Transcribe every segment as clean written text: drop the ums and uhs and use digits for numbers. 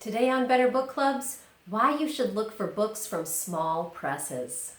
Today on Better Book Clubs, why you should look for books from small presses.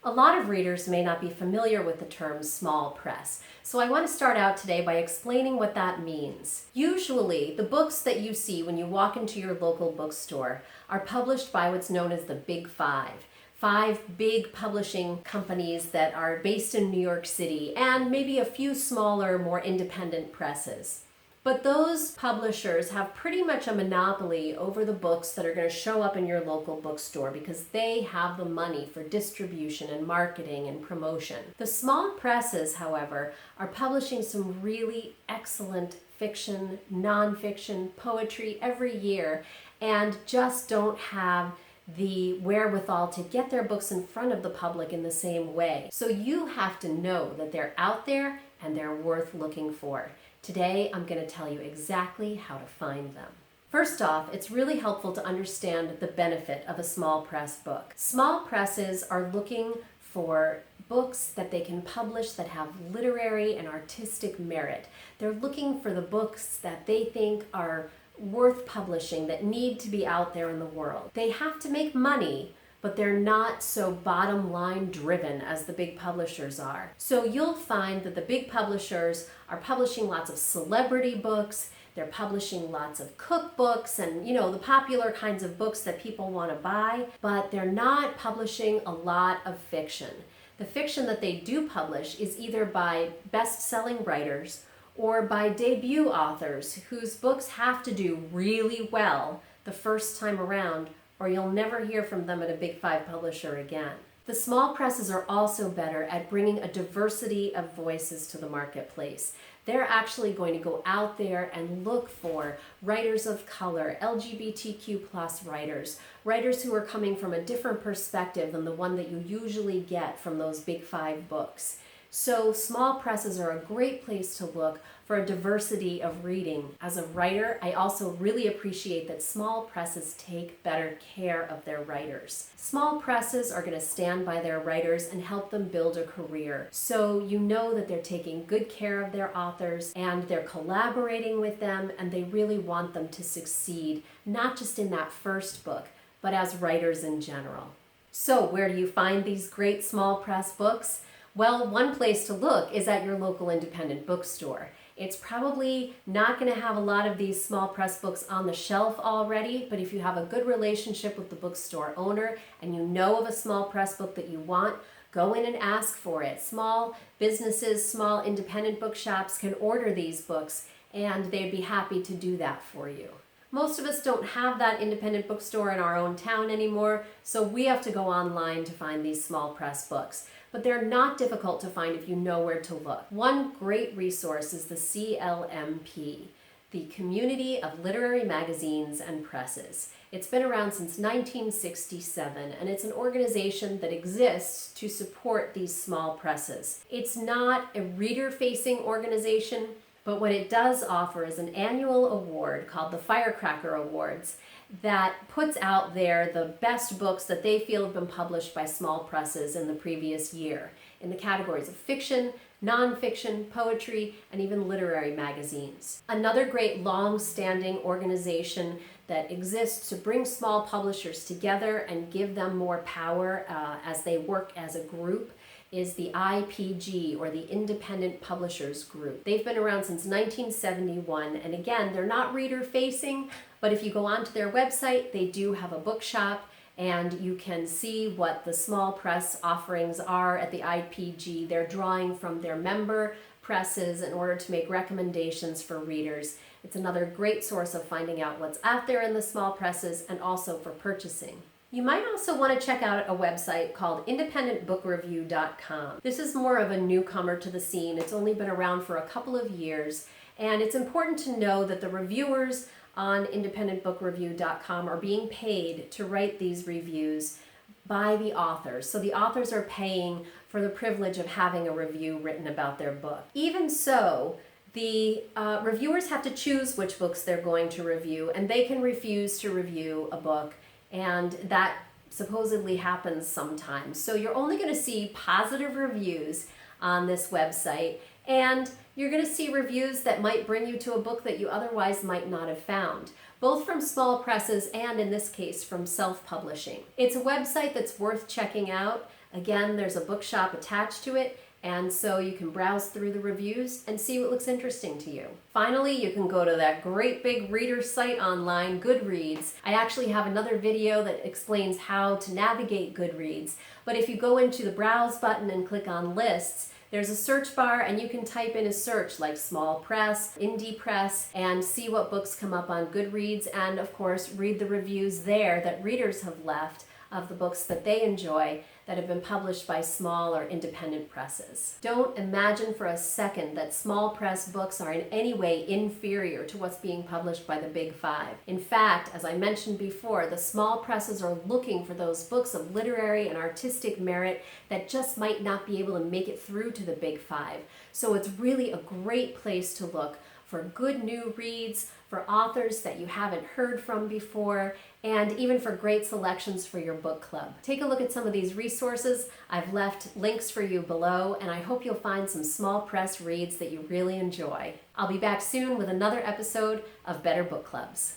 A lot of readers may not be familiar with the term small press, so I want to start out today by explaining what that means. Usually, the books that you see when you walk into your local bookstore are published by what's known as the Big Five. Five big publishing companies that are based in New York City and maybe a few smaller, more independent presses. But those publishers have pretty much a monopoly over the books that are going to show up in your local bookstore because they have the money for distribution and marketing and promotion. The small presses, however, are publishing some really excellent fiction, nonfiction, poetry every year and just don't have the wherewithal to get their books in front of the public in the same way. So you have to know that they're out there and they're worth looking for. Today, I'm going to tell you exactly how to find them. First off, it's really helpful to understand the benefit of a small press book. Small presses are looking for books that they can publish that have literary and artistic merit. They're looking for the books that they think are worth publishing, that need to be out there in the world. They have to make money, but they're not so bottom line driven as the big publishers are. So you'll find that the big publishers are publishing lots of celebrity books, they're publishing lots of cookbooks and, the popular kinds of books that people want to buy, but they're not publishing a lot of fiction. The fiction that they do publish is either by best-selling writers or by debut authors whose books have to do really well the first time around, or you'll never hear from them at a Big Five publisher again. The small presses are also better at bringing a diversity of voices to the marketplace. They're actually going to go out there and look for writers of color, LGBTQ plus writers, writers who are coming from a different perspective than the one that you usually get from those Big Five books. So small presses are a great place to look for a diversity of reading. As a writer, I also really appreciate that small presses take better care of their writers. Small presses are going to stand by their writers and help them build a career. So you know that they're taking good care of their authors and they're collaborating with them and they really want them to succeed, not just in that first book, but as writers in general. So where do you find these great small press books? Well, one place to look is at your local independent bookstore. It's probably not going to have a lot of these small press books on the shelf already, but if you have a good relationship with the bookstore owner and you know of a small press book that you want, go in and ask for it. Small businesses, small independent bookshops can order these books and they'd be happy to do that for you. Most of us don't have that independent bookstore in our own town anymore, so we have to go online to find these small press books. But they're not difficult to find if you know where to look. One great resource is the CLMP, the Community of Literary Magazines and Presses. It's been around since 1967, and it's an organization that exists to support these small presses. It's not a reader-facing organization, but what it does offer is an annual award called the Firecracker Awards that puts out there the best books that they feel have been published by small presses in the previous year in the categories of fiction, nonfiction, poetry, and even literary magazines. Another great long-standing organization that exists to bring small publishers together and give them more power as they work as a group is the IPG, or the Independent Publishers Group. They've been around since 1971, and again, they're not reader-facing, but if you go onto their website, they do have a bookshop, and you can see what the small press offerings are at the IPG. They're drawing from their member presses in order to make recommendations for readers. It's another great source of finding out what's out there in the small presses and also for purchasing. You might also want to check out a website called independentbookreview.com. This is more of a newcomer to the scene. It's only been around for a couple of years, and it's important to know that the reviewers on independentbookreview.com are being paid to write these reviews by the authors. So the authors are paying for the privilege of having a review written about their book. Even so, the reviewers have to choose which books they're going to review, and they can refuse to review a book, and that supposedly happens sometimes. So you're only going to see positive reviews on this website, and you're going to see reviews that might bring you to a book that you otherwise might not have found, both from small presses and, in this case, from self-publishing. It's a website that's worth checking out. Again, there's a bookshop attached to it, and so you can browse through the reviews and see what looks interesting to you. Finally, you can go to that great big reader site online, Goodreads. I actually have another video that explains how to navigate Goodreads, but if you go into the Browse button and click on Lists, there's a search bar and you can type in a search like small press, indie press, and see what books come up on Goodreads, and of course read the reviews there that readers have left of the books that they enjoy that have been published by small or independent presses. Don't imagine for a second that small press books are in any way inferior to what's being published by the Big Five. In fact, as I mentioned before, the small presses are looking for those books of literary and artistic merit that just might not be able to make it through to the Big Five. So it's really a great place to look for good new reads, for authors that you haven't heard from before, and even for great selections for your book club. Take a look at some of these resources. I've left links for you below, and I hope you'll find some small press reads that you really enjoy. I'll be back soon with another episode of Better Book Clubs.